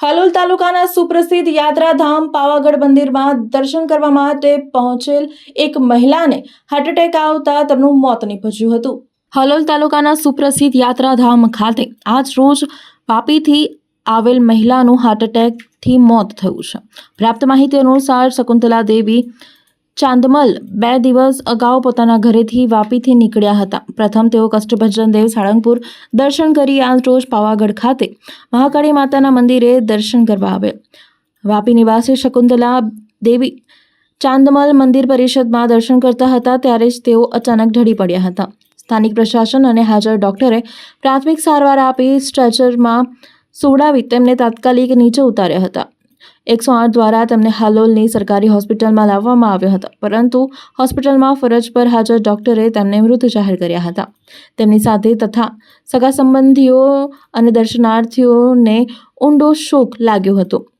હાલોલ તાલુકાના સુપ્રસિદ્ધ યાત્રાધામ પાવાગઢ મંદિરમાં દર્શન કરવા માટે પહોંચેલ એક મહિલાને હાર્ટ એટેક આવતા તેમનું મોત નીપજ્યું હતું। હાલોલ તાલુકાના સુપ્રસિદ્ધ યાત્રાધામ ખાતે આજ રોજ વાપીથી આવેલ મહિલાનું હાર્ટ એટેકથી મોત થયું છે। પ્રાપ્ત માહિતી અનુસાર શકુંતલા દેવી ચાંદમલ 2 દિવસ અગાઉ પોતાના ઘરેથી વાપીથી નીકળ્યા હતા। પ્રથમ તેઓ કષ્ટભંજન દેવ સાળંગપુર દર્શન કરી આજ રોજ પાવાગઢ ખાતે મહાકાળી માતાના મંદિરે દર્શન કરવા આવેલ। વાપી નિવાસી શકુંતલા દેવી ચાંદમલ મંદિર પરિષદમાં દર્શન કરતા હતા ત્યારે જ તેઓ અચાનક ઢળી પડ્યા હતા। સ્થાનિક પ્રશાસન અને હાજર ડોક્ટરે પ્રાથમિક સારવાર આપી સ્ટ્રેચરમાં સુવડાવી તેમને તાત્કાલિક નીચે ઉતાર્યા હતા। 108 દ્વારા તેમને હાલોલની સરકારી હોસ્પિટલમાં લાવવામાં આવ્યા હતા, પરંતુ હોસ્પિટલમાં ફરજ પર હાજર ડોક્ટરે તેમને મૃત જાહેર કર્યા હતા। તેમની સાથે તથા સગા સંબંધીઓ અને દર્શનાર્થીઓને ઊંડો શોક લાગ્યો હતો।